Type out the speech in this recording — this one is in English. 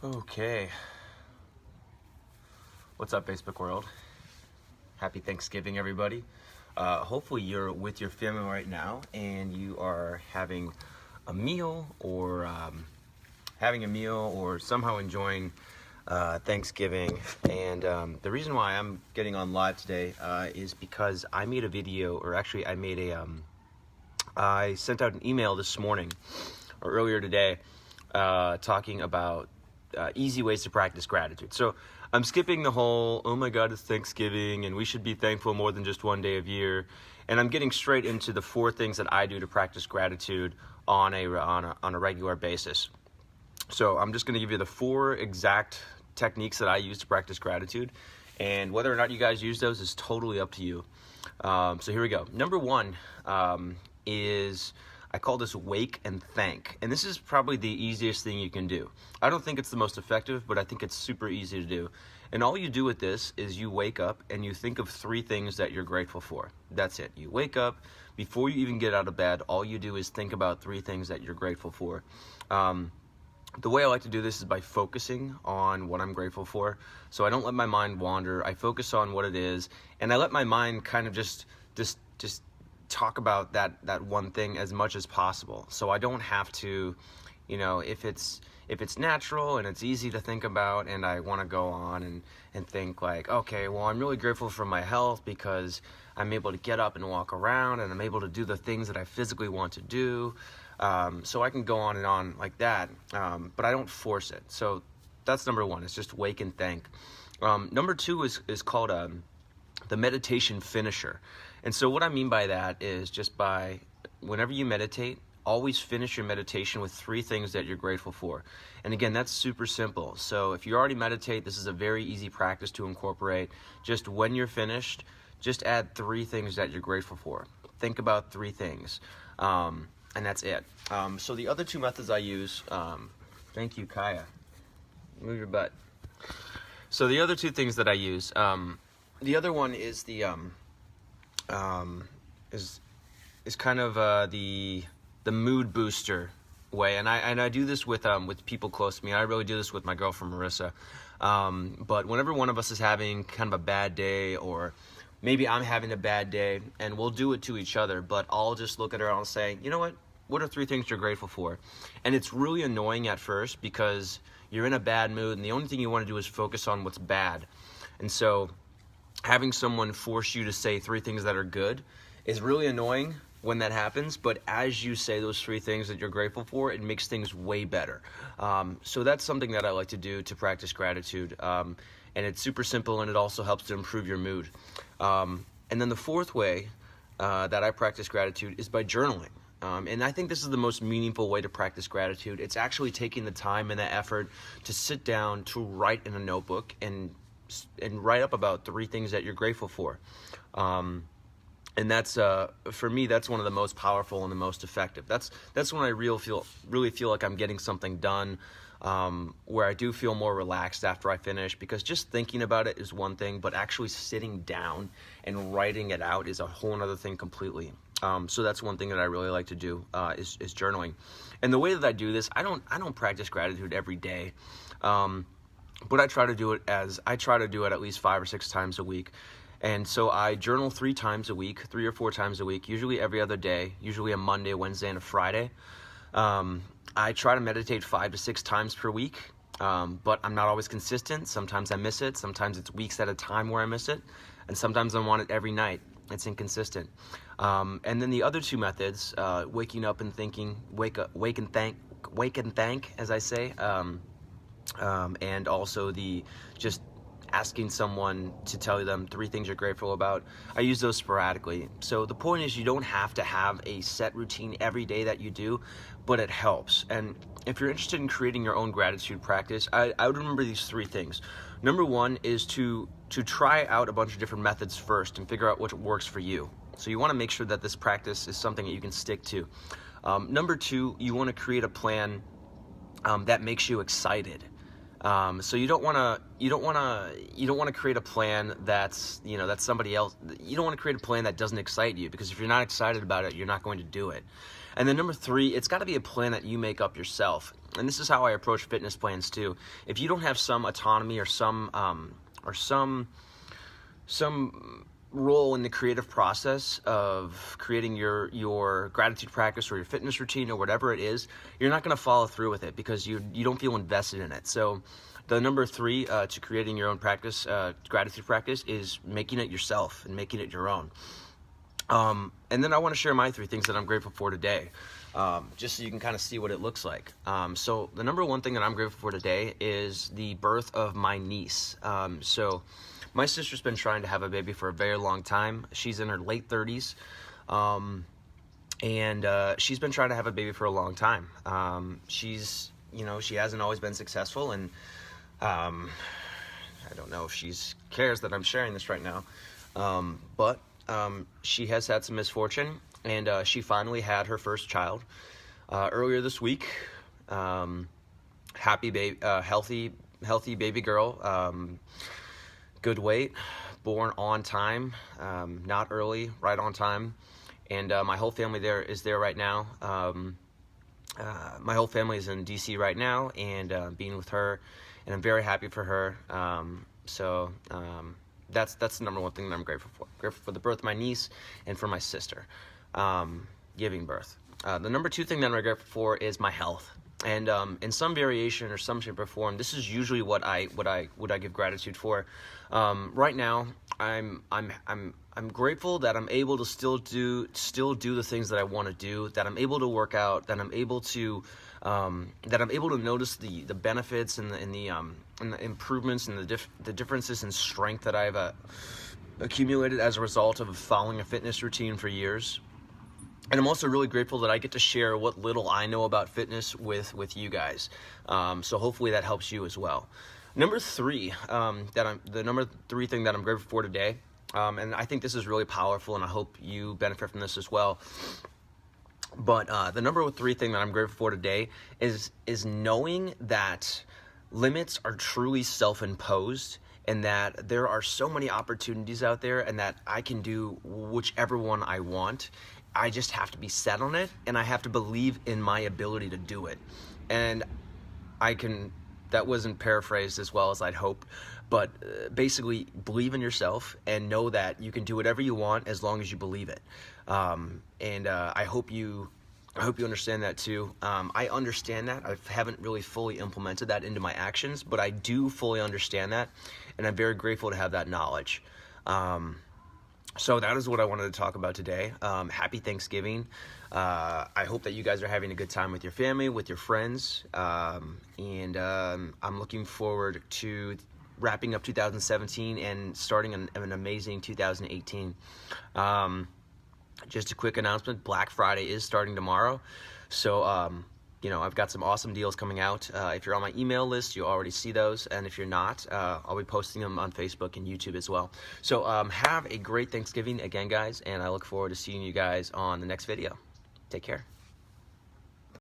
Okay. What's up, Facebook world? Happy Thanksgiving, everybody. Hopefully you're with your family right now and you are having a meal or somehow enjoying Thanksgiving. And the reason why I'm getting on live today is because I made a video, or actually I sent out an email this morning or earlier today talking about easy ways to practice gratitude. So I'm skipping the whole, oh my God, it's Thanksgiving and we should be thankful more than just one day of year. And I'm getting straight into the 4 things that I do to practice gratitude on a regular basis. So I'm just going to give you the 4 exact techniques that I use to practice gratitude. And whether or not you guys use those is totally up to you. So here we go. Number 1 is, I call this wake and thank. And this is probably the easiest thing you can do. I don't think it's the most effective, but I think it's super easy to do. And all you do with this is you wake up and you think of 3 things that you're grateful for. That's it. You wake up, before you even get out of bed, all you do is think about 3 things that you're grateful for. The way I like to do this is by focusing on what I'm grateful for. So I don't let my mind wander. I focus on what it is, and I let my mind kind of just talk about that one thing as much as possible. So I don't have to, if it's natural and it's easy to think about, and I want to go on and think like, okay, well, I'm really grateful for my health because I'm able to get up and walk around, and I'm able to do the things that I physically want to do. So I can go on and on like that, but I don't force it. So that's number 1. It's just wake and thank. Number 2 is called the meditation finisher. And so what I mean by that is just by whenever you meditate, always finish your meditation with 3 things that you're grateful for. And again, that's super simple. So if you already meditate, this is a very easy practice to incorporate. Just when you're finished, just add 3 things that you're grateful for. Think about 3 things. And that's it. So the other 2 methods I use, thank you, Kaya. Move your butt. So the other 2 things that I use, the other one is the is kind of the mood booster way, and I do this with people close to me. I really do this with my girlfriend Marissa. But whenever one of us is having kind of a bad day, or maybe I'm having a bad day, and we'll do it to each other, but I'll just look at her and I'll say, you know what are 3 things you're grateful for? And it's really annoying at first because you're in a bad mood and the only thing you want to do is focus on what's bad. And so having someone force you to say 3 things that are good is really annoying when that happens, but as you say those 3 things that you're grateful for, it makes things way better. So that's something that I like to do to practice gratitude. And it's super simple, and it also helps to improve your mood. And then the 4th way that I practice gratitude is by journaling. And I think this is the most meaningful way to practice gratitude. It's actually taking the time and the effort to sit down to write in a notebook and write up about 3 things that you're grateful for. And that's for me, that's one of the most powerful and the most effective. That's when I really feel like I'm getting something done, where I do feel more relaxed after I finish, because just thinking about it is one thing, but actually sitting down and writing it out is a whole other thing completely. So that's one thing that I really like to do, is journaling. And the way that I do this, I don't practice gratitude every day, but I try to do it at least 5 or 6 times a week. And so I journal 3 times a week, 3 or 4 times a week, usually every other day, usually a Monday, Wednesday, and a Friday. I try to meditate 5 to 6 times per week, but I'm not always consistent. Sometimes I miss it. Sometimes it's weeks at a time where I miss it. And sometimes I want it every night. It's inconsistent. And then the other 2 methods, waking up and thinking, wake and thank, as I say, and also the just asking someone to tell them 3 things you're grateful about. I use those sporadically. So the point is, you don't have to have a set routine every day that you do, but it helps. And if you're interested in creating your own gratitude practice, I would remember these 3 things. Number 1 is to try out a bunch of different methods first and figure out what works for you. So you want to make sure that this practice is something that you can stick to. Number 2, you want to create a plan that makes you excited. So you don't want to create a plan that's somebody else. You don't want to create a plan that doesn't excite you, because if you're not excited about it, you're not going to do it. And then number 3, it's got to be a plan that you make up yourself. And this is how I approach fitness plans too. If you don't have some autonomy or some role in the creative process of creating your gratitude practice or your fitness routine or whatever it is, you're not going to follow through with it because you don't feel invested in it. So the number 3 to creating your own practice, gratitude practice, is making it yourself and making it your own. And then I want to share my 3 things that I'm grateful for today, just so you can kind of see what it looks like. So the number 1 thing that I'm grateful for today is the birth of my niece. So my sister's been trying to have a baby for a very long time. She's in her late 30s, and she's been trying to have a baby for a long time. She hasn't always been successful, and I don't know if she cares that I'm sharing this right now, but she has had some misfortune, and she finally had her first child earlier this week. Happy baby, healthy baby girl. Good weight, born on time, not early, right on time, and my whole family is there right now. My whole family is in DC right now, and being with her, and I'm very happy for her. That's the number 1 thing that I'm grateful for. Grateful for the birth of my niece and for my sister giving birth. The number 2 thing that I'm grateful for is my health. And in some variation or some shape or form, this is usually what I give gratitude for. Right now, I'm grateful that I'm able to still do the things that I want to do. That I'm able to work out. That I'm able to notice the benefits and the improvements and the differences in strength that I've accumulated as a result of following a fitness routine for years. And I'm also really grateful that I get to share what little I know about fitness with you guys. So hopefully that helps you as well. Number 3, the number 3 thing that I'm grateful for today, and I think this is really powerful, and I hope you benefit from this as well. But the number 3 thing that I'm grateful for today is knowing that limits are truly self-imposed, and that there are so many opportunities out there, and that I can do whichever one I want. I just have to be set on it, and I have to believe in my ability to do it. And that wasn't paraphrased as well as I'd hope, but basically believe in yourself and know that you can do whatever you want as long as you believe it. I hope you understand that too. I understand that. I haven't really fully implemented that into my actions, but I do fully understand that, and I'm very grateful to have that knowledge. So that is what I wanted to talk about today. Happy Thanksgiving. I hope that you guys are having a good time with your family, with your friends, and I'm looking forward to wrapping up 2017 and starting an amazing 2018. Just a quick announcement, Black Friday is starting tomorrow, so I've got some awesome deals coming out. If you're on my email list, you'll already see those, and if you're not, I'll be posting them on Facebook and YouTube as well. So have a great Thanksgiving again, guys, and I look forward to seeing you guys on the next video. Take care.